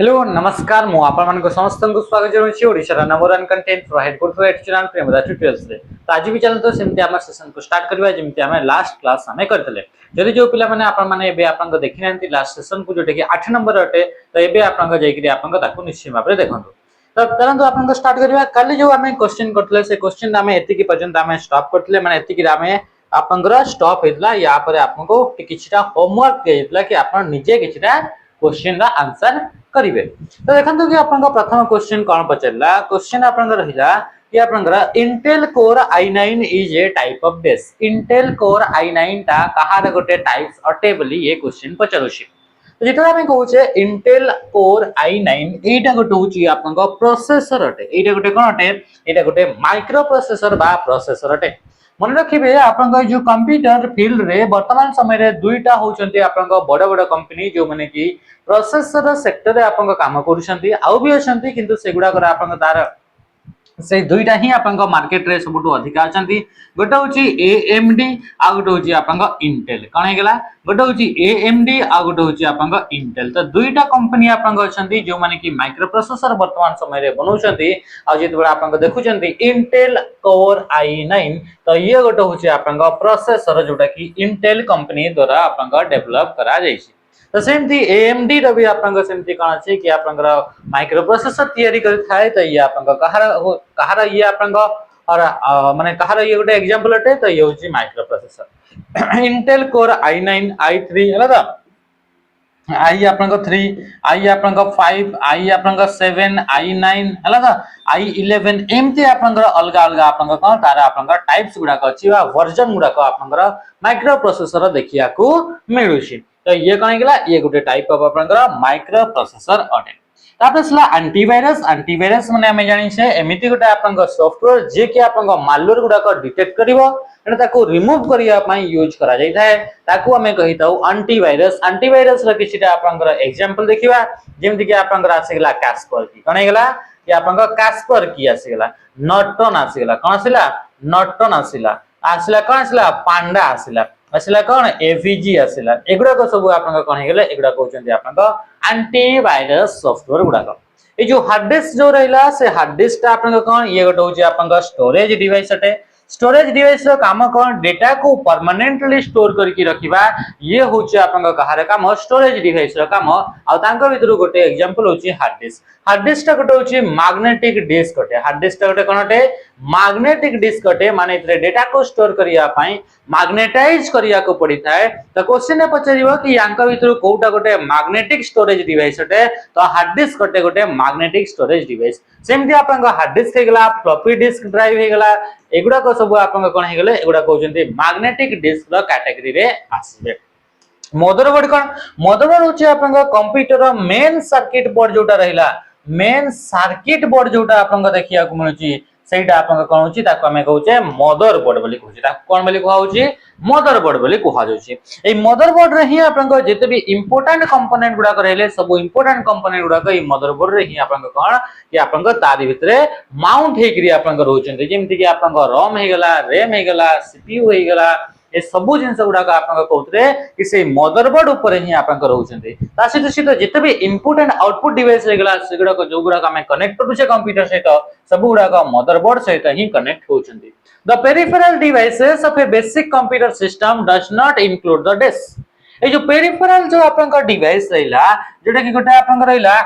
Hello नमस्कार मु आपण मानको समस्त को स्वागत जरुछि ओडिसा नंबर 1 कंटेंट प्रोवाइड करथो एट चैनल प्रेमदा ट्यूटोरियल्स रे तो आज भी चैनल तो सेमति हम सेशन को स्टार्ट करबा जेमति हम लास्ट क्लास हमें करथले जदि जो पिला माने आपण माने एबे आपण को देखि नांती लास्ट सेशन को जोटे कि 8 नंबर अटे तो एबे आपण को जाई कि आपण को ताको निश्चय भाबरे देखंतु तो तरंतु आपण को स्टार्ट करबा काली जो हमें क्वेश्चन करथले से क्वेश्चन हमें एति कि पर्यंत हमें स्टॉप करथले माने एति कि हमें आपनकर स्टॉप हेतला या पर आपन को किछटा होमवर्क हेतला कि आपण निजे किछटा क्वेश्चन रा आंसर करिवे तो देखंतु कि आपन प्रथम क्वेश्चन कोन पचरला क्वेश्चन आपन रहिला कि आपन Intel core i9 is a type of this Intel core i9 ता कहार गोटे टाइप्स अटे बोली ये क्वेश्चन पचरुछि तो जेटा हम कहूचे इंटेल कोर i9 एटा गोटे होची आपन प्रोसेसर अटे एटा गोटे कोन अटे एटा गोटे माइक्रो प्रोसेसर बा प्रोसेसर अटे मन रखिबे आपन जो कंप्यूटर फील्ड रे वर्तमान समय रे दुईटा होचंती आपन बड़ बड़ कंपनी जो माने कि प्रोसेसर सेक्टर रे आपन काम करूछंती आउ भी अछंती किंतु सेगुडा कर आपन तार से दुईटा ही आपन मार्केट रे सबटु अधिक अछंती गोटे होची AMD आ गोटे होची आपन इंटेल कोन हे गेला गोटे होची AMD आ गोटे होची आपन इंटेल तो दुईटा कंपनी आपन अछंती जो माने कि माइक्रो प्रोसेसर वर्तमान समय रे बनौछंती आ जेत बडा आपन देखुछंती इंटेल कोर i9 तो ये गोटे होची आपन प्रोसेसर जोटा कि इंटेल कंपनी द्वारा आपन डेवलप करा जायछि तो सेमती AMD रो भी आपन सेमती कोन अछि कि आपन माइक्रो प्रोसेसर तयारी कर थाए तो ये आपन कहार ये आपन और माने कहार ये गोटे एग्जांपल अटे तो ये होची micro processor Intel core i9 i3 हला तो आई आपन 3 आई आपन 5 आई आपन 7 i9 हला तो i11 एमती आपन अलगा अलगा आपन कोन तारा आपन टाइप्स गुडा अछि वा वर्जन गुडा को आपन माइक्रो प्रोसेसर देखिया को मिलुछि तो ये कौन गेला ये गोटे टाइप ऑफ आपनकर माइक्रो प्रोसेसर अटे तापर सला एंटीवायरस माने हमें जानि छे एमिति गोटे आपनकर सॉफ्टवेयर जे कि आपनकर मालवेयर गुडा को डिटेक्ट करिवो एटा ताको रिमूव करिया पई यूज करा जाई थाए ताको हमें कहिताउ एंटीवायरस र किछटा आपनकर एग्जांपल देखिबा जेमति कि आपनकर आसीगला कास्पर की कौन गेला कि आपनकर कास्पर की आसीगला नॉर्टन आसीगला कौन आसीला नॉर्टन आसीला कौन आसीला पांडा आसीला कौन एवीजी आसीला एगुडा को सब आपन कोन हे गेले एगुडा कहउचंती आपन एंटीवायरस सॉफ्टवेयर गुडा को ए जो हार्ड डिस्क जो रहला से हार्ड डिस्क ता आपन कोन ये गोटे होची आपन स्टोरेज डिवाइस अटे स्टोरेज डिवाइस रो काम कोन डेटा को परमानेंटली स्टोर करके रखिबा ये होची आपन कहार काम स्टोरेज डिवाइस रो काम आ तांको भितरु गोटे एग्जांपल होची हार्ड डिस्क ता गोटे होची मैग्नेटिक डिस्क अटे हार्ड डिस्क ता गोटे कोन अटे मैग्नेटिक डिस्क अटे माने इतरे डेटा को स्टोर करिया पई मैग्नेटाइज करिया को पड़ी थाए तो क्वेश्चन पचारिबो कि यांका भितरु कोउटा गोटे मैग्नेटिक स्टोरेज डिवाइस अटे तो हार्ड डिस्क अटे गोटे मैग्नेटिक स्टोरेज डिवाइस सेमति आपन हार्ड डिस्क हे गेला फ्लॉपी डिस्क ड्राइव हे गेला एगुडा को सब आपन कोन हे गेले एगुडा कहउचंती मैग्नेटिक डिस्क रो कैटेगरी रे आसीबे मदरबोर्ड होची आपन कंप्यूटर मेन सर्किट बोर्ड जोटा रहिला मेन सर्किट बोर्ड जोटा आपन देखिया को मिलुची सेटा आपन कोन होची ताको हमें कहउचे मदरबोर्ड बोली कहउची ताको कोन बोली कहउची मदरबोर्ड बोली कहा जाउची ए मदरबोर्ड रे ही आपन जते भी इंपोर्टेंट कंपोनेंट गुडा रहले सब इंपोर्टेंट कंपोनेंट गुडा ए मदरबोर्ड रे ही आपन कोन कि आपन तारि भितरे माउंट हेकरी आपन रहउचंती जेमति कि आपन रोम हे गेला रैम हे गेला सीपीयू हे गेला ए सबु जिंस गुडा आपन कहउतरे कि से मदरबोर्ड ऊपर ही आपन रहउचंती ता सहित जते भी इनपुट एंड आउटपुट डिवाइस हे गेला से गुडा जो गुडा हमें कनेक्ट करू छे कंप्यूटर सहित सब गुडा मदरबोर्ड सहित ही connect होउचंती The peripheral devices of a basic computer system does not include the disk. ए जो peripheral जो आपन का डिवाइस रहिला जेटा कि गोटे आपन रहिला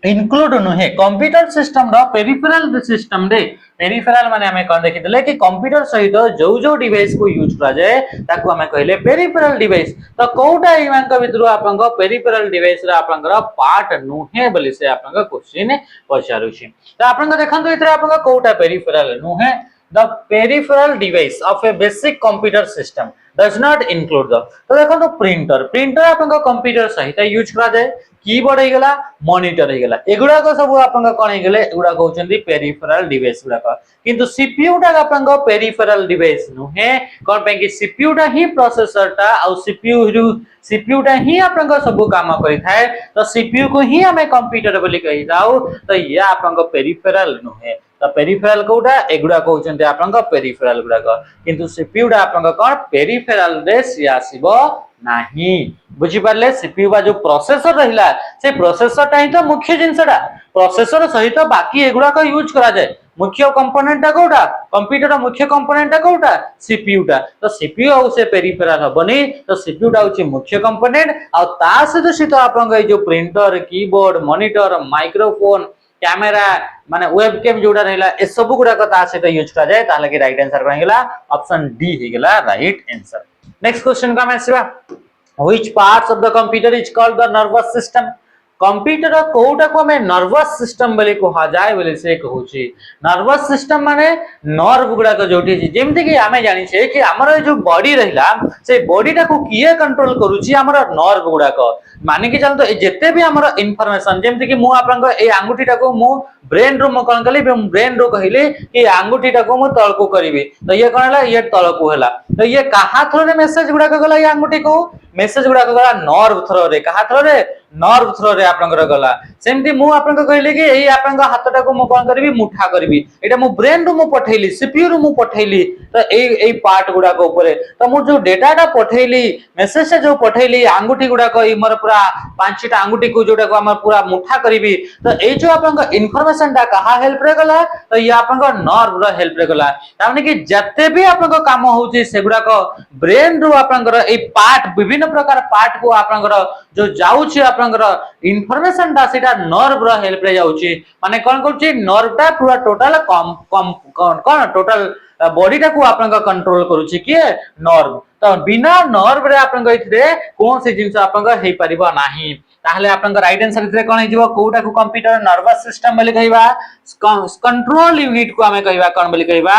इंक्लूड नुहे कंप्यूटर सिस्टम रो पेरिफेरल सिस्टम रे पेरिफेरल माने हमें कोन देखितले कि कंप्यूटर सहित जो डिवाइस को यूज करा जाए ताको हमें कहले पेरिफेरल डिवाइस तो कोउटा इमान का भितरु आपन को पेरिफेरल डिवाइस रा आपन पार्ट नुहे बोली से आपन का क्वेश्चन पचारुछि तो आपन देखंतु इतरे आपन कोउटा पेरिफेरल नुहे The peripheral device of a basic computer system does not include the तो देखो तो प्रिंटर आपन कंप्यूटर सहित यूज करा जाए कीबोर्ड हे गेला मॉनिटर हे गेला एगुडा को सब आपन कोन हे गेले एगुडा कहउचंती पेरिफेरल डिवाइस गुडा का किंतु सीपीयू टा आपन पेरिफेरल डिवाइस नुहे कोन पे कि सीपीयू टा ही प्रोसेसर टा और सीपीयू टा ही आपन सब काम करि थाए तो सीपीयू को ही हमें कंप्यूटर बोली कहि जाऊ तो ये आपन पेरिफेरल नुहे तो पेरिफेराल कोटा एगुडा कहउचंते आपनका पेरिफेराल गुडा किंतु सीपीयू डा आपनका कोन पेरिफेराल रे सी आसीबो नाही बुझी पारले सीपीयू बा जो प्रोसेसर रहिला से प्रोसेसर टा ही तो मुख्य जिंसडा प्रोसेसर सहित बाकी एगुडा का यूज करा जाय मुख्य कंपोनेंट टा कोटा कंप्यूटर मुख्य कंपोनेंट टा कोटा सीपीयू टा तो सीपीयू और से पेरिफेराल हबनी तो सीपीयू टा होची मुख्य कंपोनेंट और ता सहित आपन जो printer keyboard monitor microphone camera माने वेबकैम जोडा रहला ए सब गुडा का ता सहित यूज करा जाय ताले कि राइट आंसर कोन गेला ऑप्शन डी हे गेला राइट आंसर। नेक्स्ट क्वेश्चन का आसीबा which parts of the computer is called the nervous system computer कोउटा को हमें नर्वस सिस्टम बोली कहा जाय बोले से कहूची नर्वस सिस्टम माने नर्व गुडा को जोटी जेमति कि हमें जानि छे कि हमर जो बॉडी रहिला से बॉडी टा को किए कंट्रोल करूची हमर नर्व गुडा को माने कि चल तो जेते भी हमर इंफॉर्मेशन जेमति कि मु आपन को ए अंगूठी टा को मु ब्रेन रो म कोन कली ब्रेन रो कहले कि अंगूठी टा को मु तळ को करबी तो ये कोन हला ये तळ को हला तो ये कहा थ्रो रे मेसेज गुडा को गला ये अंगूठी को मेसेज गुडा को गला नर्व थ्रो रे कहा थ्रो रे नर्व थ्रो रे आपनकर गला सेमती मु आपन कहले कि एई आपन हातटा को मु कोन करबी मुठा करबी एटा मु ब्रेन रो मु पठैली सीपीयू रो मु पठैली तो एई पार्ट गुडा को ऊपर तो मु जो डेटा टा पठैली मेसेज से जो पठैली अंगूठी गुडा को ई मोर पूरा पांचटा अंगूठी को जोटा को हमर पूरा मुठा करबी तो एई जो आपन इंफॉर्मेशन टा कहा हेल्प रे गला तो ये आपन नर्व रो हेल्प रे गला ताने कि जत्ते भी आपन काम होची सेगुडा को ब्रेन रो आपन एई पार्ट विभिन्न प्रकार पार्ट को आपन जो जाउची आपन इंफॉर्मेशन टा सेटा नर्व रो हेल्प रे जाउची माने कोन करची नर्व टा पूरा टोटल कोन टोटल बॉडी टा को आपन कंट्रोल करूची के नर्व तो बिना नर्व रे आपन इथरे कोन से जिंस आपन हे परिबा नाही ताहले आपन राइट आंसर इथरे कोन हिजबो कोउटा को कंप्यूटर नर्वस सिस्टम बोली कहबा कंट्रोल यूनिट को हमें कहबा कोन बोली कहबा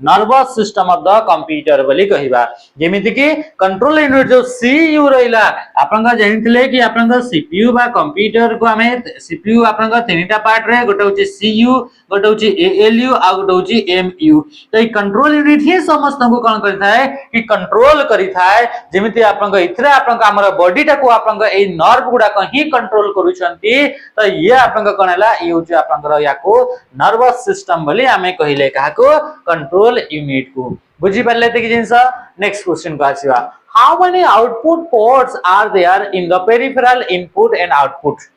nervous system of the computer बोली कहबा जेमिति कि कंट्रोल यूनिट जो सीयू रहिला आपन जनितले कि आपन सीपीयू बा कंप्यूटर को हमें सीपीयू आपन तीनटा पार्ट रे गोटे होची सीयू गोटे होची एएलयू आ गोटे होची एमयू तो ई कंट्रोल यूनिट ही समस्त को कोन करथाय कि कंट्रोल करिथाय जेमिति आपन इथरे आपन हमर बॉडी टा को आपन ए नर्व गुडा ही कंट्रोल करूछंती तो ये आपन कोनला ई होची आपन या को नर्वस सिस्टम बोली हमें कहिले कहा को कंट्रोल यूनिट को बुझी पारले त कि जिंस नेक्स्ट क्वेश्चन को आसीबा how many output ports are there in the peripheral input and output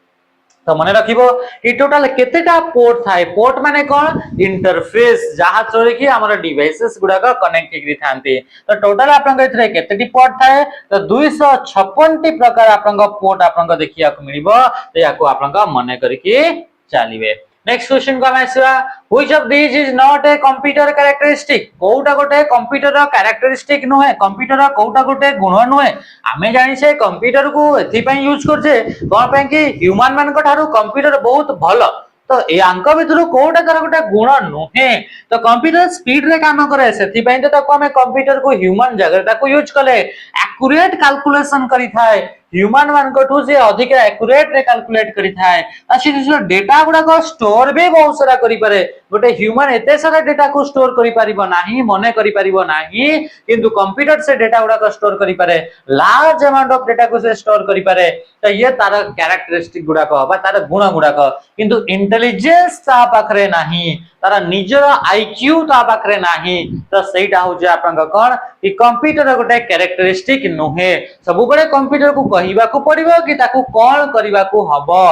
तो मने रखिबो कि टोटल केतेटा पोर्ट थाए पोर्ट माने कोन इंटरफेस जहा थ्रू कि हमर डिवाइसेस गुडा का कनेक्ट करि थांते तो टोटल आपन इथरे केतेटी पोर्ट थाए तो 256 टी प्रकार आपन पोर्ट आपन देखिया को मिलिबो तो याको आपन मने करके चलिबे नेक्स्ट क्वेश्चन को आसीबा which of this is not a computer characteristic कोउटा गोटे कंप्यूटर रो कैरेक्टरिस्टिक नुहे कंप्यूटर रो कोउटा गोटे गुण नुहे आमे जानि से कंप्यूटर को एथि पय यूज करछे कोन पय कि ह्यूमन मान को थारु कंप्यूटर बहुत भलो तो ए अंक भितर कोउटा कर गोटे गुण नुहे तो कंप्यूटर स्पीड रे काम करे सेथि पय तो ताको हमें कंप्यूटर को ह्यूमन जगह ताको यूज कले एक्यूरेट कैलकुलेशन करि थाए ह्यूमन मान को ठू से अधिक एक्यूरेट रे कैलकुलेट करि थाए अछि जो डेटा गुडा को स्टोर भी बहुत सारा करि पारे गोटे ह्यूमन एते सारा डेटा को स्टोर करि परिबो नाही मने करि परिबो नाही किंतु कंप्यूटर से डेटा गुडा को स्टोर करि पारे लार्ज अमाउंट ऑफ डेटा को से स्टोर करि पारे तो ये तार कैरेक्टरिस्टिक गुडा को बा तार गुण गुडा को किंतु इंटेलिजेंस ता पाखरे नाही तार निजर आईक्यू ता पाखरे नाही तो सेटा हो जे आपन कोन कि कंप्यूटर गोटे कैरेक्टरिस्टिक नुहे सब बडे कंप्यूटर को कहिबा को पड़िबो कि ताकू कोन करिबा को हबो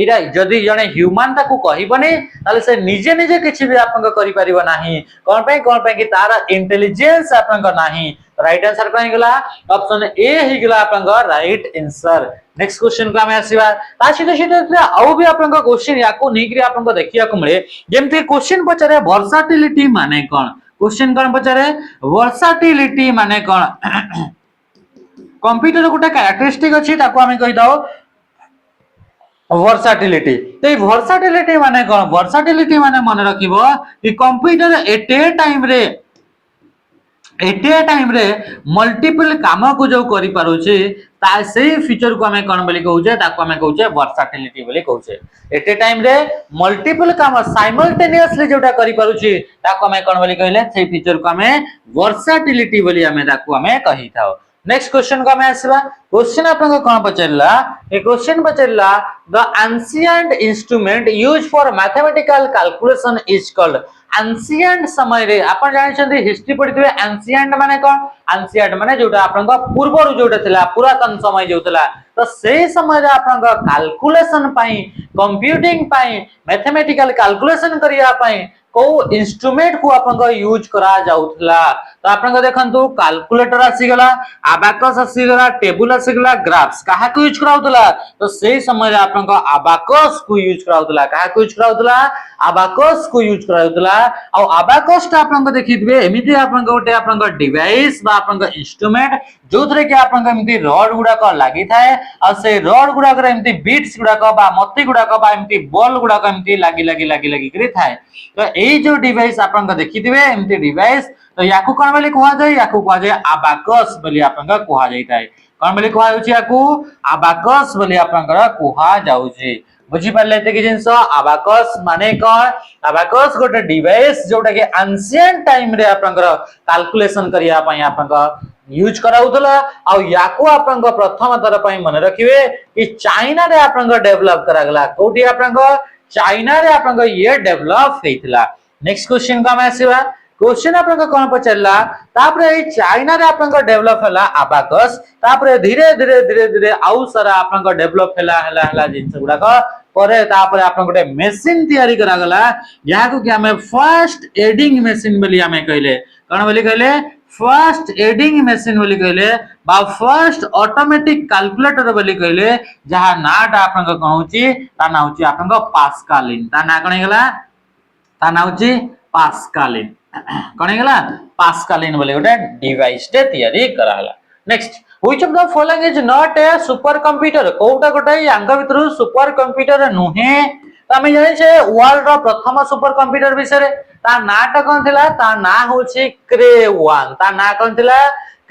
इरा जदी जने ह्यूमन ताकू कहिबनी ताले से निजे निजे किछि भी आपन करि परिबो नाही कोन पे कि तारा इंटेलिजेंस आपन को नाही राइट आंसर कोन गेला ऑप्शन ए ही गेला आपन राइट आंसर नेक्स्ट क्वेश्चन को हमें आसीबा ता सीधे सीधे आउ भी आपन को क्वेश्चन याको निग्री आपन को देखिया को मिले जेमते क्वेश्चन पचारे वर्सटिलिटी माने कोन क्वेश्चन कोन पचारे वर्सटिलिटी माने कोन कंप्यूटर गोटे कैरेक्टरिस्टिक अछि ताको हमें कहि दाओ वर्सटिलिटी तो वर्सटिलिटी माने कोन वर्सटिलिटी माने मन रखिबो कि कंप्यूटर एट ए टाइम रे मल्टीपल काम को जो करि पारुचे ता सेही फीचर को हमें कोन बोली कहउचे ताको हमें कहउचे वर्सटिलिटी बोली कहउचे एट ए टाइम रे मल्टीपल काम साइमल्टेनियसली जोटा करि पारुचे ताको हमें कोन बोली कहले सेही फीचर को हमें वर्सटिलिटी बोली हमें ताको हमें कहि थाओ नेक्स्ट क्वेश्चन को हमें आसीबा क्वेश्चन आपन कोन पचरला ए क्वेश्चन पचरला the ancient instrument used for mathematical calculation is called ancient समय रे आपण जानि छथि हिस्ट्री पढिथिबे एंशिएंट माने कोन एंशिएंट माने जोटा आपनका पूर्वरु जोटा थिला पुरातन समय जोतला तो से समय रे आपनका कैलकुलेशन पई कंप्यूटिंग पई मैथमेटिकल कैलकुलेशन करिया पई को इंस्ट्रूमेंट को आपनका यूज करा जाउथला तो आपनका देखंतु कैलकुलेटर आसी गला अबाकस आसी गला टेबल आसी गला ग्राफ्स काहा को यूज कराउतला तो से समय रे आपनका अबाकस को यूज कराउतला काहा को यूज कराउतला अबाकस को यूज कराउतला आ अबाकस ता आपनका देखिथिबे एमिति आपनका गोटे आपनका डिवाइस बा आपनका इंस्ट्रूमेंट जोथरे के आपनका एमिति रड गुडा को लागि थाए आ से रड गुडा करे एमिति बीट्स गुडा को बा मत्ती गुडा को बा एमिति बॉल गुडा को एमिति लागि करी थाए तो एई जो डिवाइस आपनका देखिथिबे एमिति डिवाइस तो याकू कोन बोली कहवा जाय याकू कहवा जाय अबाकस बोली आपनका कहवा जाय थाए कोन बोली कहवा होची याकू अबाकस बोली आपनका कहवा जाउची बुझी पाले ते कि जिंस अबाकस माने कोन अबाकस गोटे डिवाइस जोटा के एंशिएंट टाइम रे आपनका कैलकुलेशन करिया पई आपनका यूज कराउतला आ याकू आपनका प्रथम तर पई मन रखिबे कि चाइना रे आपनका डेवलप करागला कोठी आपनका चाइना रे आपनका ये डेवलप हेतिला नेक्स्ट क्वेश्चन का आसीबा क्वेश्चन आपनका कोन पचरला तापरे ए चाइना रे आपनका डेवलप हला अबाकस तापरे धीरे धीरे धीरे धीरे आउ सारा आपनका डेवलप हला जिंस गुडा को परे तापरे आपन गोटे मशीन तयारी करा गला याकू कि हमें फर्स्ट एडिंग मशीन बोली हमें कहले कोन बोली कहले फर्स्ट एडिंग मशीन बोली कहले बा फर्स्ट ऑटोमेटिक कैलकुलेटर बोली कहले जहा नाटा आपन को कहूची ता ना होची आपन को पास्कालिन ता ना कोन गेला ता ना होची पास्कालिन कोन गेला पास्कालिन बोली गोटे डिवाइस टे तयारी करा हला next which of the following is not a supercomputer कोटा गोटे यांग भितरु सुपर कंप्यूटर नुहे त हमें जानि छे वर्ल्ड रो प्रथम सुपर कंप्यूटर विषय ता नाटा कोन थिला ता ना होची क्रे1 ता ना कोन थिला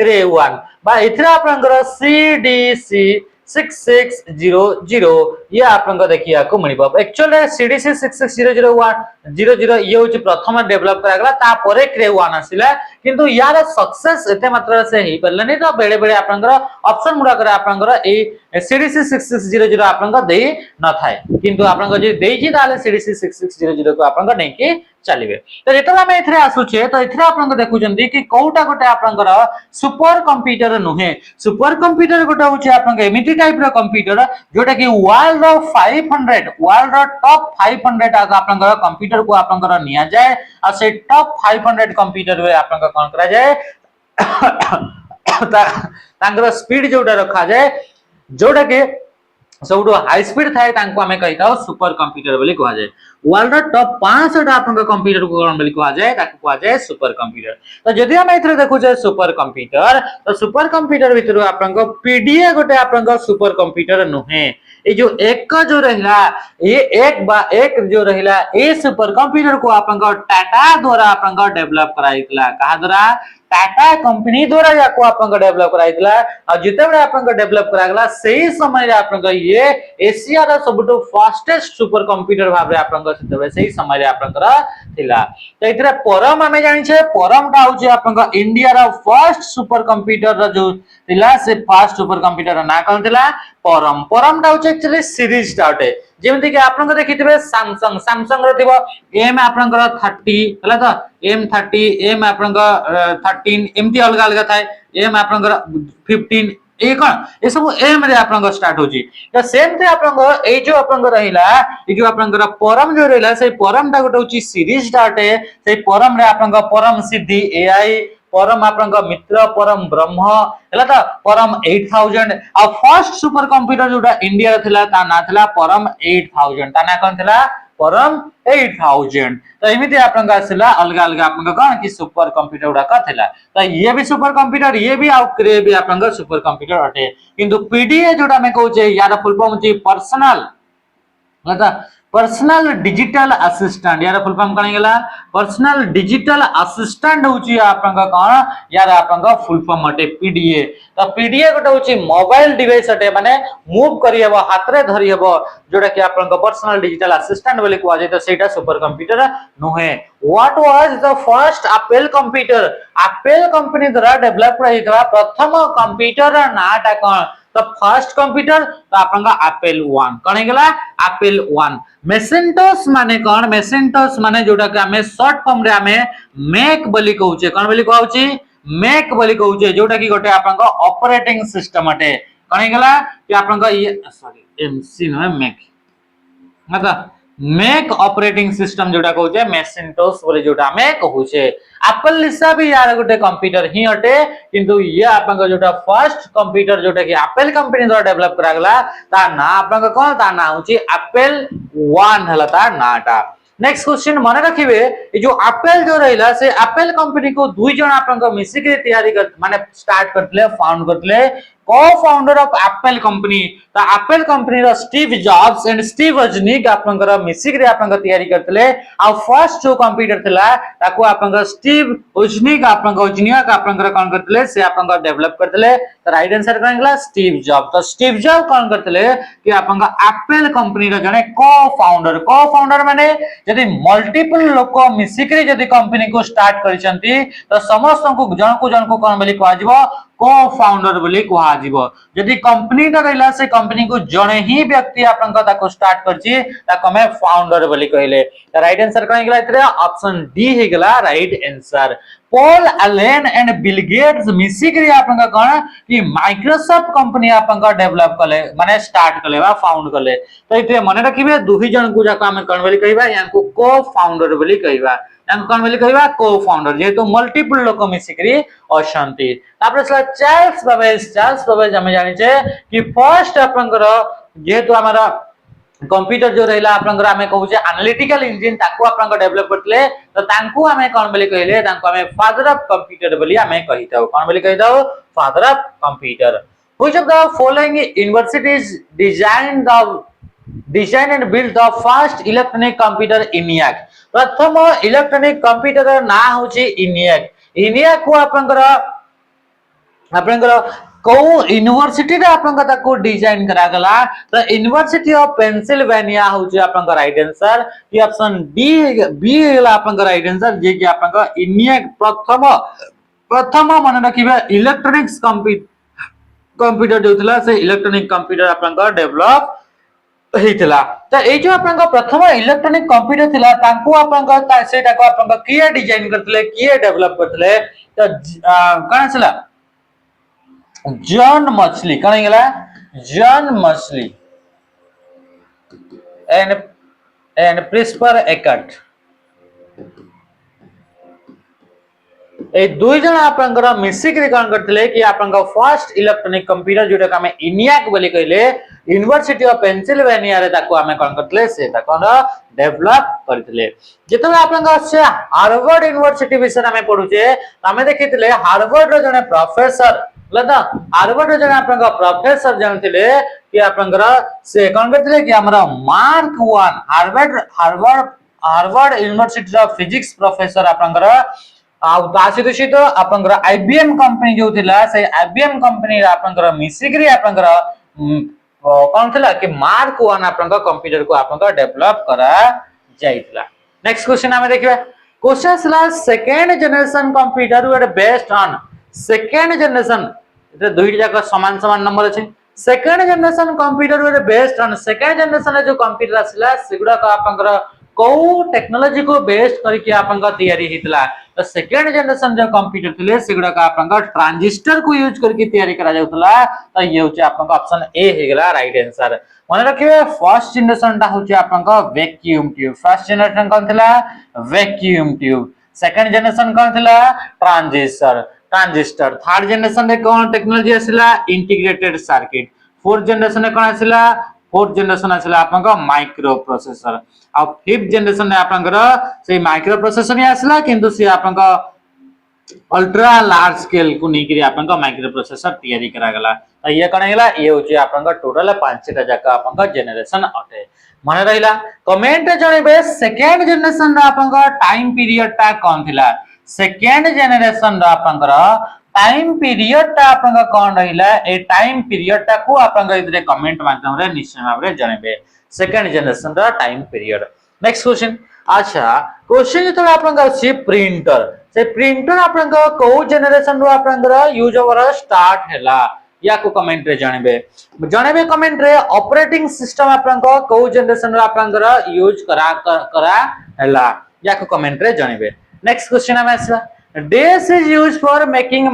क्रे1 बा इथरा आपनकर सीडीसी 6600 ये आपन देखिया को मिलिबो एक्चुअली सीडीसी 660000 ये होची प्रथम डेवलप करागला ता परे क्रे1 आसिला किंतु यार सक्सेस एते मात्रा से ही परलनी तो बेले बेले आपनकर ऑप्शन मुडा करे आपनकर ए सीडीसी 6600 आपनकर देई न थाए किंतु आपनकर जे देई ताले सीडीसी 6600 को आपनकर नै कि चलिबे तो जेतला हम एथरे आसुचे तो एथरे आपन देखु जंदी कि कोउटा गोटे आपनकर सुपर कंप्यूटर नुहे सुपर कंप्यूटर गोटे होची आपन एमिटी टाइप रो कंप्यूटर जोटा कि वर्ल्ड रो 500 वर्ल्ड रो टॉप 500 आग आपनकर कंप्यूटर को आपनकर निया जाए आ से टॉप 500 कंप्यूटर वे आपनकर कोन करा जाए तांकर स्पीड जोटा रखा जाए जोटा के सबुठो हाई स्पीड थाए तांको हमें कहिताओ सुपर कंप्यूटर बोली कहा जाए वर्ल्ड रो टॉप 500 आपन कंप्यूटर को कोन बोली कहा जाए ताको कहा जाए सुपर कंप्यूटर तो जदी हम एथरे देखु जे सुपर कंप्यूटर तो सुपर कंप्यूटर भितर आपन को पीडीए गोटे आपन सुपर कंप्यूटर नुहे ए जो एक जो रहिला ये एक जो रहिला ए सुपर कंप्यूटर को आपन टाटा द्वारा आपन डेवलप कराइतला कहा द्वारा टाटा कंपनी द्वारा याको आपन डेवलप कराइतला आ जिते बडे आपन डेवलप करागला सही समय रे आपन ये एशिया रा सबटो फास्टेस्ट सुपर कंप्यूटर भाबरे आपन सितबे सही समय रे आपन थिला तो इतरे परम हमें जानि छे परम का होचे आपन इंडिया रा फर्स्ट सुपर कंप्यूटर रा जो थिला से फर्स्ट सुपर कंप्यूटर ना कोन थिला परम परम का होचे एक्चुअली सीरीज स्टार्ट जेमति कि आपन देखिथिबे सैमसंग रो थिबो एम आपन 30 हला तो M30 एम आपन 13 एमती अलग अलग थाए एम आपन 15 ए कोन ए सब एम रे आपन स्टार्ट होची तो सेम थे आपन ए जो आपन रहिला ए जो आपन परम जो रहिला से परम ता गोटे होची सीरीज स्टार्ट है से परम रे आपन परम सिद्धि एआई परम आपन मित्र परम ब्रह्म हला त परम 8000 आ फर्स्ट सुपर कंप्यूटर जोटा इंडिया थिला ता ना थिला परम 8000 ता ना कोन थिला परम 8000 तो एमिति आपन आसिला अलग अलग आपन कोन कि सुपर कंप्यूटर उडा का थिला तो ये भी सुपर कंप्यूटर ये भी आ क्रे भी आपन सुपर कंप्यूटर अटे किंतु पीडीए जोटा में कहू छे यार फुल फॉर्म छी पर्सनल मतलब पर्सनल डिजिटल असिस्टेंट यार फुल फॉर्म कने गेला पर्सनल डिजिटल असिस्टेंट होची आपन का कोन यार आपन का फुल फॉर्म अटे पीडीए तो पीडीए गोटे होची मोबाइल डिवाइस अटे माने मूव करी हेबो हाथ रे धरी हेबो जोटा कि आपन का पर्सनल डिजिटल असिस्टेंट बोली कहवा जाय तो सेटा सुपर कंप्यूटर नुहे what was the first Apple computer Apple company द्वारा डेवलप रहितला प्रथम कंप्यूटर नाटा कोन तो फर्स्ट कंप्यूटर तो आपनका एप्पल 1 कौन हेगला एप्पल 1 मेसेंटोस माने कौन मेसेंटोस माने जोटा कि हमें शॉर्ट फॉर्म रे हमें मैक बोली कहउचे कौन बोली कहउची मैक बोली कहउचे जोटा कि गोटे आपनका ऑपरेटिंग सिस्टम अटे कौन हेगला कि आपनका ये सॉरी एमसी न मैक मतलब मैक ऑपरेटिंग सिस्टम जोटा कहउचे मेसेंटोस बोले जोटा हमें कहउचे एप्पल लिसा भी यार गोटे कंप्यूटर ही अटे किंतु ये आपनका जोटा फर्स्ट कंप्यूटर जोटा कि एप्पल कंपनी द्वारा डेवलप करा गला ता ना आपनका कोन ता ना होची एप्पल 1 हला ता नाटा नेक्स्ट क्वेश्चन मन रखिबे ये जो एप्पल जो रहिला से एप्पल कंपनी को दुई जन आपनका मिसी के तैयारी कर माने स्टार्ट करतले फाउंड करतले co-founder of Apple company ता एप्पल कंपनी रो Steve Jobs and Steve Wozniak आपनकर मिसी के आपनका तैयारी करतले आ फर्स्ट जो कंप्यूटर थिला ताको आपनका स्टीव वोजनिक आपनका वोजनिक आपनकर कोन करतले से आपनका डेवलप करतले तो राइट आंसर कोनला स्टीव जॉब तो स्टीव जॉब कोन करतले कि आपनका एप्पल कंपनी रो जने को-फाउंडर माने यदि मल्टीपल लोक मिसी के यदि कंपनी को स्टार्ट करिसंती तो समस्त को जन को कोन बोली कहवा जिवो को-फाउंडर बोली कहवा जिवो यदि कंपनी ता रहला से कंपनी को जणे ही व्यक्ति आपनका ताको स्टार्ट करची ताको में फाउंडर बोली कहले राइट आंसर कोन गेला इतरे ऑप्शन डी हे गेला right answer Paul Allen and Bill Gates मिसी के आपनका कोन कि माइक्रोसॉफ्ट कंपनी आपनका डेवलप कले माने स्टार्ट कले बा फाउंड कले तो इतरे मने रखिबे दुही जन को जाका हम कोन बोली कहबा यानको को-फाउंडर बोली कहबा यानको कोन बोली कहबा को-फाउंडर जे तो मल्टीपल लोक मिसी करी अशांति तापर चार्ल्स बाबेज हम जानि छे कि फर्स्ट आपनकर जेहेतु हमारा कंप्यूटर जो रहला आपनकर हमें कहू जे एनालिटिकल इंजन ताको आपनकर डेवलप करतले तो तांको हमें कोन बोली कहले तांको हमें फादर ऑफ कंप्यूटर बोली हमें कहिताओ कोन बोली कहिताओ father of computer which of the following universities design and build the first electronic computer ENIAC प्रथम इलेक्ट्रॉनिक कंप्यूटर ना होची ENIAC को आपनकर को यूनिवर्सिटी रे आपनका ताको डिजाइन करा गला तो यूनिवर्सिटी ऑफ पेंसिल्वेनिया होची आपनका राइट आंसर कि ऑप्शन बी हेला आपनका राइट आंसर जे कि आपनका ENIAC प्रथम मन रखिबे इलेक्ट्रॉनिक्स कंप्यूटर जो थिला से इलेक्ट्रॉनिक कंप्यूटर आपनका डेवलप हितला तो ए जो आपनका प्रथम इलेक्ट्रॉनिक कंप्यूटर थिला तांको आपनका सेटा को आपनका किए डिजाइन करतले किए डेवलप करतले तो कोन छला जॉन मछली कौन गेला जॉन मछली एंड प्रिस्पर एकट ए दुई जन आपनकर मिसी के कोन करतले कि आपनका फर्स्ट इलेक्ट्रॉनिक कंप्यूटर जोटा का हमें ENIAC बोली कहले यूनिवर्सिटी ऑफ पेंसिल्वेनिया रे ताको हमें कोन करतले से ताको डेवलप करतले जेतले आपनका से हार्वर्ड यूनिवर्सिटी विषय हमें पढुचे हमें देखितले हार्वर्ड रो जने प्रोफेसर लदा हार्वर्ड रो जने आपनका प्रोफेसर जानथिले कि आपनकर से कोन करतले कि हमरा mark 1 Harvard university of physics professor आपनकर आशीष आपनकर IBM कंपनी जो थिला से IBM कंपनी आपनकर मिसिग्री आपनकर कोन थिला कि मार्क 1 आपनकर कंप्यूटर को आपनकर डेवलप करा जाइतला नेक्स्ट क्वेश्चन हमें देखिबा क्वेश्चन स्ला second generation computer were based on second generation इते दुई जाका समान नंबर अछि second generation computer were based on second generation जो कंप्यूटर आसिला सेगुडा का आपनकर को टेक्नोलॉजी को बेस्ड करके आपनका तैयारी हितला तो सेकंड जनरेशन जो कंप्यूटर थिले सेगुडा का आपनका ट्रांजिस्टर को यूज करके तैयारी करा जाउतला तो ये होचे आपनका ऑप्शन ए हे गेला राइट आंसर मन रखिबे फर्स्ट जनरेशन ता होचे आपनका वैक्यूम ट्यूब फर्स्ट जनरेशन कोन थिला वैक्यूम ट्यूब सेकंड जनरेशन कोन थिला ट्रांजिस्टर थर्ड जनरेशन रे कोन टेक्नोलॉजी आसिला इंटीग्रेटेड सर्किट फोर्थ जनरेशन रे कोन आसिला फोर्थ जनरेशन आसिला आपनका माइक्रो प्रोसेसर आ फिफ्थ जनरेशन में आपनकर से माइक्रो प्रोसेसर ही आसला किंतु से आपनका अल्ट्रा लार्ज स्केल को नहीं आपनका माइक्रो प्रोसेसर तैयारी करा गला तो ये कने गेला ये होची आपनका टोटल 5टा जाका आपनका जनरेशन अटे मन रहिला कमेंट जणेबे सेकंड जनरेशन रा आपनका टाइम पीरियड ता कोन थिला सेकंड जनरेशन रा आपनकर टाइम पीरियड ता आपनका कोन रहिला ए टाइम पीरियड ता को आपनका इधरे कमेंट माध्यम रे निश्चय भाबरे जणेबे सेकंड जनरेशन रा टाइम पीरियड नेक्स्ट क्वेश्चन अच्छा क्वेश्चन जो आपनका अछि प्रिंटर से प्रिंटर आपनका को जनरेशन रो आपनका यूज ओवर स्टार्ट हैला या को कमेंट रे जानबे कमेंट रे ऑपरेटिंग सिस्टम आपन को को जनरेशन रा आपन यूज करा हला या को कमेंट रे जानबे। नेक्स्ट क्वेश्चन हम आसला डेस is used for making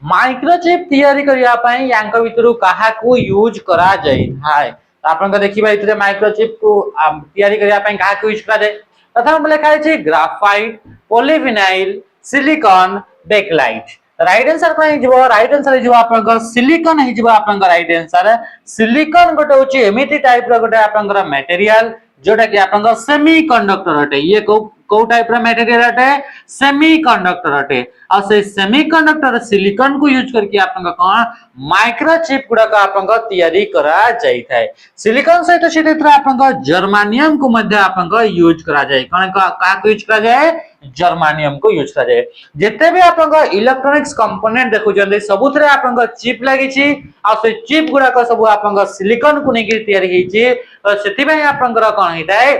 microchip तैयारी करिया पई यांक भितरु काहा को यूज करा जाय हाय आपन को देखिबा इतरे माइक्रोचिप को तैयारी करिया पई काहा को यूज करा जाय प्रथम लिखा छै graphite polyvinyl silicon bakelite right answer कोन हिजबो राइट आंसर हिजबो आपन सिलिकॉन हिजबो आपन राइट आंसर सिलिकॉन गोटे होची एमिति टाइप रो गोटे आपन मटेरियल जोटा कि आपन सेमीकंडक्टर हटे ये को टाइप रो मटेरियल हटे सेमीकंडक्टर हटे आ से सेमीकंडक्टर सिलिकॉन को यूज करके आपन कोन माइक्रोचिप गुडा का आपन तैयारी करा जाय थाय सिलिकॉन सहित सेतिर आपन जर्मानियम को मध्य आपन यूज करा जाय कोन का यूज करा जाय जर्मानियम को यूज करा जाय जेते भी आपन इलेक्ट्रॉनिक्स कंपोनेंट देखु जंदे सबुतरे आपन चिप लागि छि आ से चिप गुडा का सब आपन सिलिकॉन को नेकी तैयारी हेछि तो सेति भाई आपन कोन हिताय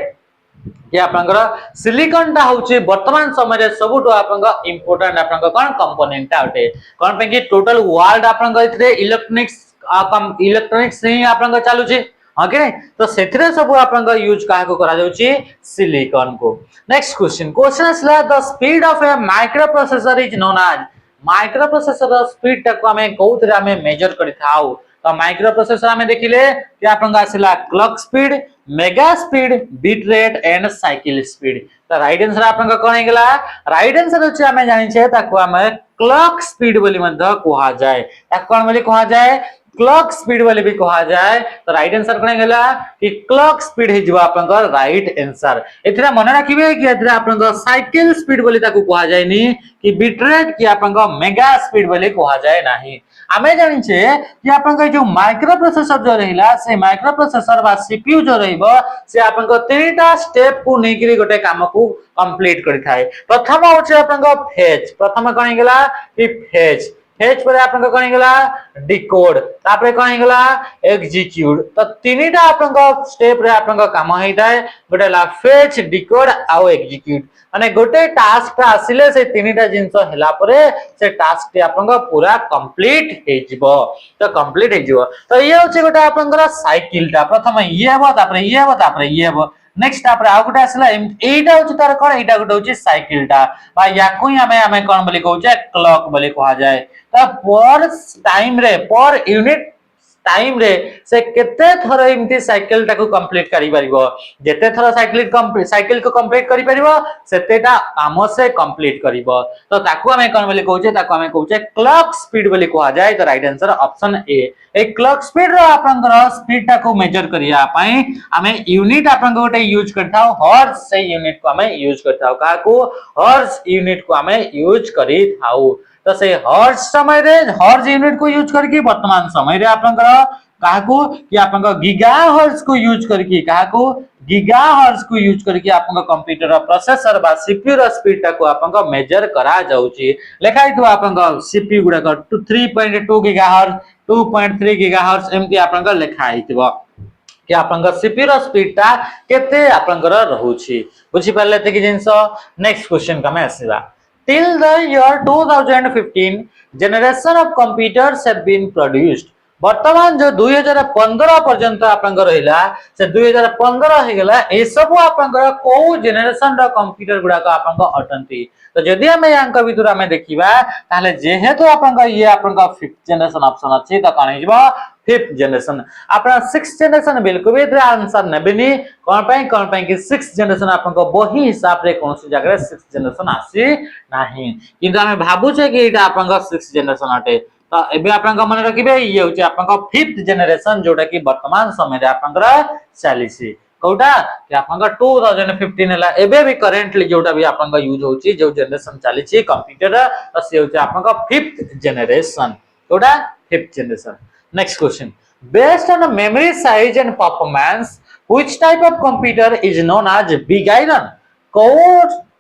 कि आपनकर सिलिकॉन टा होचे वर्तमान समय रे सबुटो आपनका इंपोर्टेंट आपनका कोन कंपोनेंट आटे कोन पे कि टोटल वर्ल्ड आपनका इतरे इलेक्ट्रॉनिक्स ही आपनका चालू छै ओके तो सेथरे सब आपनका यूज काहे को करा जाउची सिलिकॉन को। नेक्स्ट क्वेश्चन असला the speed of a microprocessor is known as microprocessor speed तक हमें कोउतरे हमें मेजर करि थाउ तो माइक्रोप्रोसेसर हमें देखिले कि आपनका असला clock speed mega speed bit rate and cycle speed तो राइट आंसर आपन कोन हेगला राइट आंसर होचे हमें जानि छे ताको हमें क्लॉक स्पीड बोली मध्य कहा जाय ताको कोन बोली कहा जाय क्लॉक स्पीड बोली भी कहा जाय तो राइट आंसर कोन हेगला कि क्लॉक स्पीड हे जबा आपन राइट आंसर एथरा मन राखिबे कि एथरा आपन साइकिल स्पीड बोली ताको कहा जाय नी कि बिट रेट कि आपन मेगा स्पीड बोली कहा जाय नाही हमें जानि छे कि आपन जो माइक्रोप्रोसेसर जो रहिला से माइक्रोप्रोसेसर बा सीपीयू जो रहइबो से आपन तीनटा स्टेप को नेकरी गोटे काम को कंप्लीट करि थाए प्रथम होचे आपन फेच प्रथम कोन गेला कि फेच पर आपन कोन गेला डिकोड तापरे कोन गेला एग्जीक्यूट तो तीनटा आपन स्टेप रे आपन काम हेताए गोटे ला फेच डिकोड आ एग्जीक्यूट माने गोटे टास्क ता आसिले से तीनटा जिंस हला परे से टास्क टी आपन पूरा कंप्लीट हे जिवो तो कंप्लीट हे जिवो तो ये होचे गोटे आपन साइकिल ता प्रथम ये हबो तापरे ये हबो तापरे ये हबो नेक्स्ट तापरे आ गोटे आसला एटा होचे तार कोन एटा गोटे होचे साइकिल ता बा याकू ही हमें कोन बोली कहउचे क्लॉक बोली कहा जाय तो पर टाइम रे पर यूनिट टाइम रे से केते थर इमती साइकिल टाको कंप्लीट करि परिबो जेते थर साइकिल को कंप्लीट करि परिबो सेतेटा काम से कंप्लीट करिवो तो ताको हमें कोन बोली कहउचे ताको हमें कहउचे क्लॉक स्पीड बोली कहा जाय तो right answer option A clock speed रो आपनकर स्पीड टाको मेजर करिया पई हमें यूनिट आपन गोटे यूज करथाओ हर्ट्ज से यूनिट को हमें यूज करथाओ का को हर्ट्ज यूनिट को हमें यूज करि थाओ तो से हर्ट्ज समय रे हर्ट्ज यूनिट को यूज करके वर्तमान समय रे आपनकर काको कि आपनका गीगाहर्ट्ज को यूज करके काको गीगाहर्ट्ज को यूज करके आपनका कंप्यूटर प्रोसेसर बा सीपीयू रो स्पीड को आपनका मेजर करा जाउची लेखाइ तो आपनका सीपीयू गुडा का 3.2 गीगाहर्ट्ज 2.3 गीगाहर्ट्ज एमती आपनका लेखाइ थिबो कि आपनका सीपीयू रो स्पीड ता केते आपनकर रहउची बुझि परले ते कि जिंस नेक्स्ट क्वेश्चन का मैं आसीबा till the year 2015 generation of computers have been produced वर्तमान जो 2015 पर्यंत आपन रहिला से 2015 हे गेला ए सब आपन को जनरेशन रो कंप्यूटर गुडा का आपन अटंती तो जदी हमें यांक भितर हमें देखिबा ताले जेहेतु आपन ये आपन 5th जनरेशन ऑप्शन अछि त कने जबा 5th जनरेशन आपन 6th जनरेशन बिल्कुल भी आंसर नेबेनी कोन पई कि 6th जनरेशन आपन बही हिसाब रे कोनसी जगह 6th जनरेशन आसी नाही किंतु हमें भाबु छे कि एटा आपन 6th जनरेशन अटे तो एबे आपन मन रखिबे ये होचे आपन 5th जनरेशन जोटा कि वर्तमान समय रे आपन चलीसी कोटा कि आपन 2015 हला एबे भी करेंटली जोटा भी आपन यूज होची जो जनरेशन चलीसी कंप्यूटर तो से होचे आपन 5th जनरेशन कोटा 5th generation. Next question based on memory size and performance which type of computer is known as big iron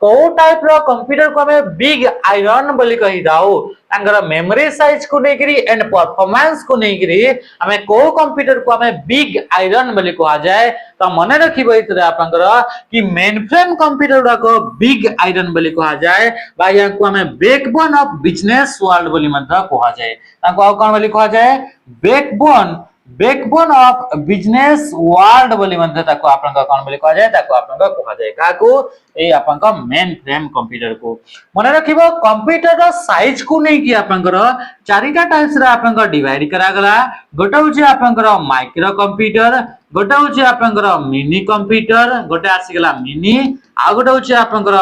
को टाइप रो कंप्यूटर को हमें बिग आयरन बोली कहि दाऊ तांगर मेमोरी साइज को नेकरी एंड परफॉर्मेंस को नेकरी हमें को कंप्यूटर को हमें बिग आयरन बोली कहा जाए तो मन रखिबो इतरे आपनकर कि मेन फ्रेम कंप्यूटर गुडा को बिग आयरन बोली कहा जाए बा या को हमें बैकबोन ऑफ बिजनेस वर्ल्ड बोली मध्य कहा जाए ताको आ कोन बोली कहा जाए बैकबोन ऑफ बिजनेस वर्ल्ड बोली मध्य ताको आपनका कोन बोली कहा जाए ताको आपनका कहा जाए काको ए आपनका मेन फ्रेम कंप्यूटर को मन रखिबो कंप्यूटर रो साइज को नै कि आपनकर चारिटा टाइप्स रे आपनका डिवाइड करा गला गोटे होची आपनकर माइक्रो कंप्यूटर गोटे होची आपनकर मिनी कंप्यूटर गोटे आसी गला मिनी आ गोटे होची आपनकर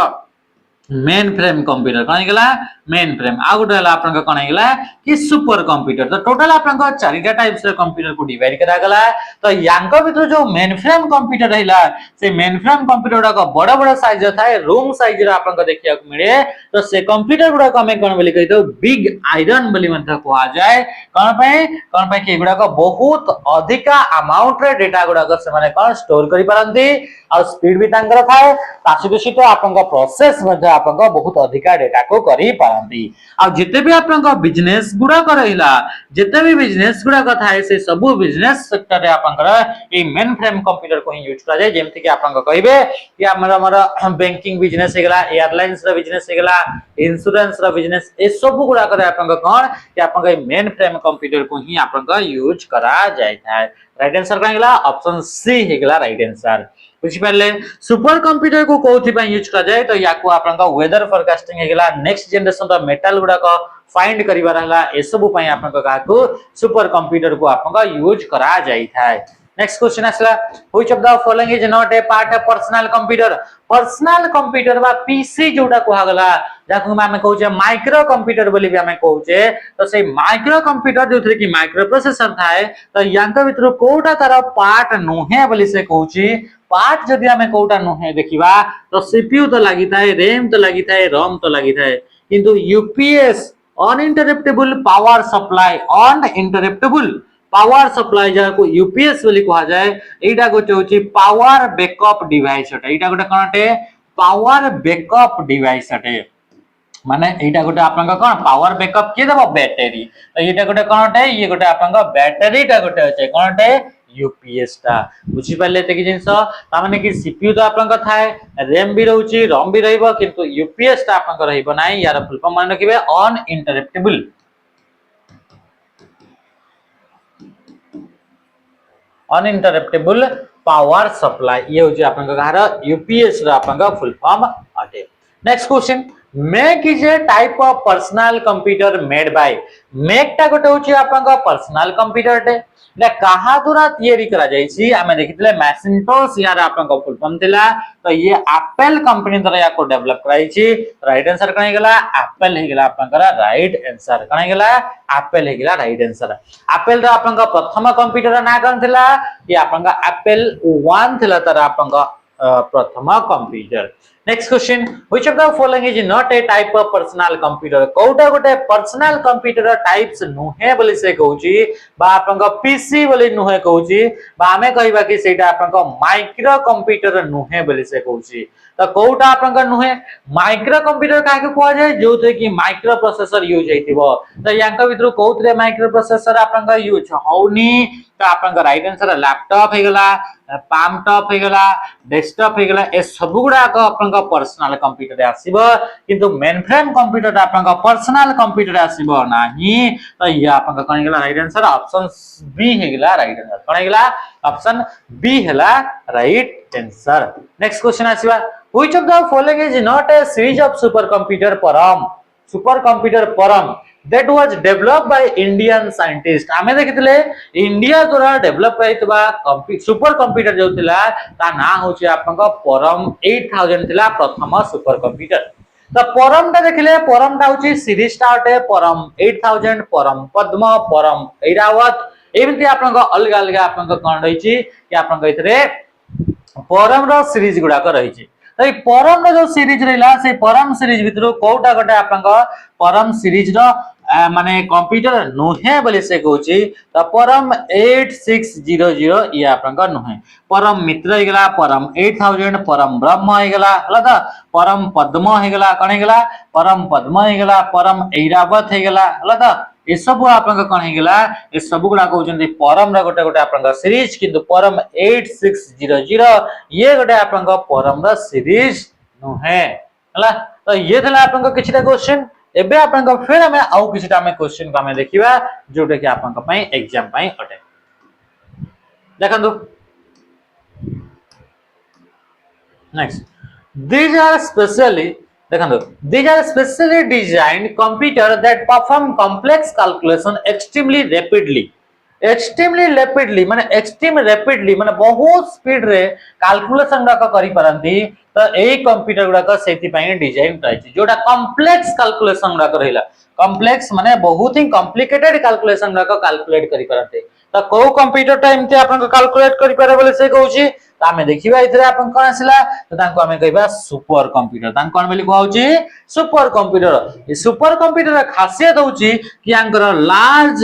मेन फ्रेम कंप्यूटर कौन गला मेन फ्रेम आ गोटे हला आपन कोन गला कि सुपर कंप्यूटर तो टोटल आपन को चारिटा टाइप्स रे कंप्यूटर को डिवाइड करा गला तो यांको भीतर जो मेन फ्रेम कंप्यूटर रहिला से मेन फ्रेम कंप्यूटर को बड़ा बड़ा साइज थाए रूम साइज रे आपन को देखिया को मिले तो से कंप्यूटर गुडा को हमें कोन बोली कहि तो बिग आयरन बोली मंत्र कहा जाए कोन पे कि गुडा को बहुत अधिका अमाउंट रे डेटा गुडा को से माने कोन स्टोर करि पारंती और स्पीड भी तांकर थाए तासी सहित आपन को प्रोसेस मध्ये आपन को बहुत अधिका डेटा को करि पारंती आ जिते भी आपन को बिजनेस गुडा को रहिला जिते भी बिजनेस गुडा को थाए से सब बिजनेस सेक्टर रे आपन को ए मेन फ्रेम कंप्यूटर को ही यूज करा जाए जेमति कि आपन को कहिबे कि हमरा बैंकिंग बिजनेस हे गेला एयरलाइंस रा बिजनेस हे गेला इंश्योरेंस रा बिजनेस ए सब गुडा करे आपन को कोन कि आपन को मेन फ्रेम कंप्यूटर को ही आपन को यूज करा जाय थाए राइट आंसर का गेला ऑप्शन सी हे गेला राइट आंसर बुझि पाले सुपर कंप्यूटर को कोथि पय यूज करा जाय तो याको आपन का वेदर फोरकास्टिंग हे गेला नेक्स्ट जनरेशन रो मेटल गुडा को फाइंड करिवार हला ए सब पय आपन को काको सुपर कंप्यूटर को आपन का यूज करा जाय थाए नेक्स्ट क्वेश्चन आसला which of the following is not A part of personal computer बा पीसी जोटा कहा गला जाको हमें कहू जे माइक्रो कंप्यूटर बोली भी हमें कहू जे तो से माइक्रो कंप्यूटर जोथरे कि माइक्रो प्रोसेसर थाए तो यांका भितर कोटा तार पार्ट नोहे बोली से कहू छी पार्ट जदि हमें कोटा नोहे देखिबा तो सीपीयू तो लागि थाए रैम तो लागि थाए रोम तो लागि थाए किंतु यूपीएस अनइंटरप्टेबल पावर सप्लाई जाको यूपीएस बोली कहा जाए एटा गोटे होची पावर बैकअप डिवाइस अटे एटा गोटे कोनटे पावर बैकअप डिवाइस अटे माने एटा गोटे आपन का कोन पावर बैकअप के देबो बैटरी तो एटा गोटे कोनटे ये गोटे आपन का बैटरी टा गोटे होचे कोनटे यूपीएस टा बुझी पाले ते कि जिंस ता माने कि सीपीयू तो आपन का थाए रैम भी रहउची रोम भी रहइबो किंतु यूपीएस टा आपन का रहइबो नै यार फुल फॉर्म मान रखिबे अनइंटरप्टेबल पावर सप्लाई ये होची आपन का कहार यूपीएस रा आपन का फुल फॉर्म अटे next question make is a type of personal computer made by make टा गोटे होची आपन का पर्सनल कंप्यूटर टे ले कहा द्वारा तैयारी करा जाई छी हमें देखितले मैकिन्टोश यार आपन का फुल फॉर्म थिला तो ये एप्पल कंपनी द्वारा याको डेवलप कराई छी राइट आंसर कने गेला एप्पल हे गेला आपन का राइट आंसर कने गेला एप्पल हे गेला राइट आंसर एप्पल रा आपन का प्रथम कंप्यूटर ना कौन थिला कि आपन का एप्पल 1 थिला तर आपन का प्रथम computer next question which of the following is not a type of personal computer कोटा गोटे पर्सनल कंप्यूटर टाइप्स नुहे बोली से कहूची बा आपन का पीसी बोली नुहे कहूची बा हमें कहबा कि सेटा आपन का माइक्रो कंप्यूटर नुहे बोली से कहूची तो कोटा आपन का नुहे माइक्रो कंप्यूटर काहे कहवा जाय जोथे कि माइक्रो प्रोसेसर यूज हेतिबो तो यांका भितर कोउतरे माइक्रो प्रोसेसर आपन का यूज होउनी तो आपन का राइट आंसर लैपटॉप हे गेला पाम टॉप हे गेला डेस्कटॉप हे गेला ए सब गुडा का आपन का पर्सनल कंप्यूटर आसीबो किंतु मेन फ्रेम कंप्यूटर आपन का पर्सनल कंप्यूटर आसीबो नाही तो ये आपन का कने गेला राइट आंसर ऑप्शन बी हे गेला राइट आंसर कने गेला ऑप्शन बी हेला राइट आंसर नेक्स्ट क्वेश्चन आसीबा which of the following is not a series of supercomputer Param that was developed by Indian scientist आमे देखितले इंडिया द्वारा डेवलप होइतबा सुपर कंप्यूटर जो थिला ता ना होची आपन का परम 8000 थिला प्रथम सुपर कंप्यूटर तो परम ता देखिले परम ता होची सीरीज ता अटे परम 8000 परम पद्म परम ऐरावत एमिति आपन का अलग अलग आपन का कोन रहिची कि आपन का इतरे परम रो सीरीज गुडा को रहिची तो परम रो जो सीरीज रहला से परम सीरीज भितर कोटा गटे आपन का परम सीरीज रो माने कंप्यूटर नुहे बोली से कहूची तो परम 8600 ये आपनका नुहे परम मित्र हे गला परम 8000 परम ब्रह्म हे गला हला तो परम पद्म हे गला कण हे गला परम पद्म हे गला परम ऐरावत हे गला हला तो ये सब आपनका कण हे गला ये सब गुडा कहउचंदी परम रा गोटे गोटे आपनका सीरीज किंतु परम 8600 ये गोटे आपनका परम रा सीरीज नुहे हला तो ये थला आपनका किछटा क्वेश्चन एबे आपनका फिर हमें आउ किछटा में क्वेश्चन को हमें देखिबा जोटे कि आपनका पई एग्जाम पई अटे देखंतु नेक्स्ट these are specially देखंतु these are specially designed computer that perform complex calculation extremely rapidly माने एक्सट्रीम रैपिडली माने बहुत स्पीड रे कैलकुलेशन रा करि परंती तो एई कंप्यूटर गुडा का सेति पई डिजाइन कराइछि जोटा कॉम्प्लेक्स कैलकुलेशन रा रहइला कॉम्प्लेक्स माने बहुत ही कॉम्प्लिकेटेड कैलकुलेशन रा कैलकुलेट करि परंते तो को कंप्यूटर टाइम ते आपन कैलकुलेट करि पारे बोले से कहउछि तो हमें देखिबा इथरे आपन कोन आसिला तो तांको हमें कहबा सुपर कंप्यूटर तांको कोन बोली कहउछि सुपर कंप्यूटर ए सुपर कंप्यूटर रा खासियत होउछि कि आंकर large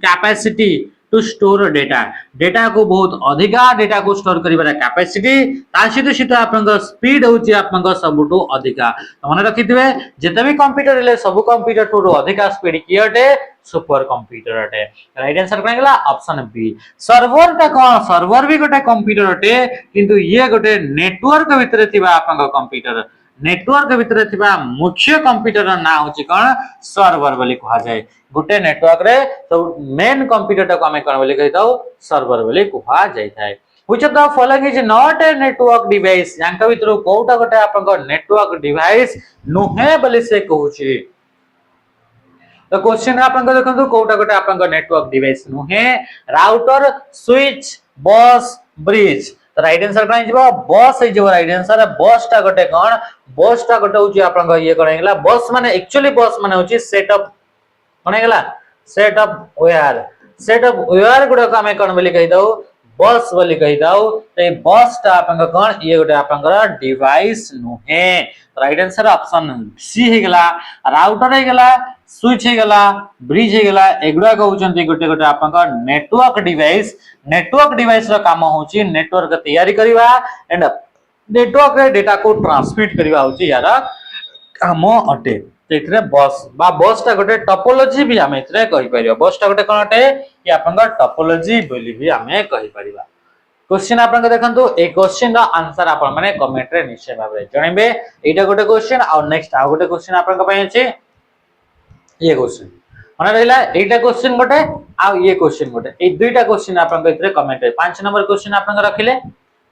capacity to store data को बहुत अधिका डेटा को स्टोर करिबार कैपेसिटी तासित सित आपनका स्पीड होउछि आपनका सबटू अधिका तो मन रखिथिबे जेते भी कंप्यूटर ले सब कंप्यूटर टू अधिका स्पीड कियटे सुपर कंप्यूटर अटे राइट आंसर कोन गेला ऑप्शन बी सर्वर ता कोन सर्वर भी गोटे कंप्यूटर अटे किंतु ये गोटे नेटवर्क भितरे थिबा आपनका कंप्यूटर नेटवर्क भितरे थिबा मुख्य कंप्यूटर ना होछि कोन सर्वर बोली कहा जाय गोटे नेटवर्क रे तो मेन कंप्यूटर ता को हमें कोन बोली कहिताउ सर्वर बोली कहा जाय थाय which of the following is not a network device यांका भितरो कोटा गोटे आपनका नेटवर्क डिवाइस नुहे बोली से कहूछि तो क्वेश्चन आपन को देखंतु कोटा गोटे आपन को नेटवर्क डिवाइस नुहे राउटर स्विच बस ब्रिज तो राइट आंसर कोन हिजबो बस हे जो राइट आंसर बस ता गोटे कोन बस ता गोटे होची आपन को ये कोन हेला बस माने एक्चुअली बस माने होची सेटअप कोन हेला सेटअप वेयर गुडा को हमें कोन बोली कहि दउ बस बोली कहि दउ तो बस ता आपन को कोन ये गोटे आपन को डिवाइस नुहे राइट आंसर ऑप्शन सी हे गेला राउटर हे गेला स्विच हे गेला ब्रिज हे गेला एगुडा कहउचंती गोटे गोटे आपन का नेटवर्क डिवाइस रो काम होची नेटवर्क तैयारी करबा एंड नेटवर्क रे डेटा को ट्रांसमिट करबा होची यार काम अटे तेथरे बस ता गोटे टोपोलॉजी भी हमें इतरे कहि परिबा बस ता गोटे कोन अटे कि आपन का टोपोलॉजी बोली भी हमें कहि परिबा क्वेश्चन आपन के देखंतु ए क्वेश्चन रा आंसर आपन माने कमेंट रे निश्चय भाबरे जणेबे एटा गोटे क्वेश्चन और नेक्स्ट आ गोटे क्वेश्चन आपन का पय अछि ये क्वेश्चन मन रहिला एटा क्वेश्चन गोटे आ ये क्वेश्चन गोटे ए दुईटा क्वेश्चन आपन के इतरे कमेंट रे 5 नंबर क्वेश्चन आपन का रखिले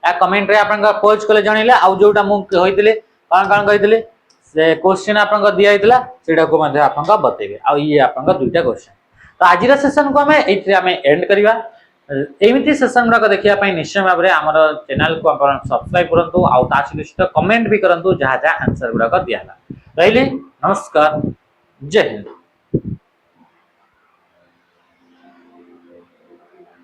आ कमेंट रे आपन का पोज कले जणिले आ जोटा मु होइतिले कान कहितिले से क्वेश्चन आपन का दिया हितला सेटा को मध्ये आपन का बतेबे आ ये आपन का दुईटा क्वेश्चन तो आज रा सेशन को हमें एतरे हमें एंड करिवा एमिति सेशन गुडा देखिया पई निश्चय भाबरे हमर चैनल को अपन सब्सक्राइब करंतु आ तासित कमेंट भी करंतु जहा जहा आंसर गुडा का दियाला रहिली नमस्कार जय हिंद।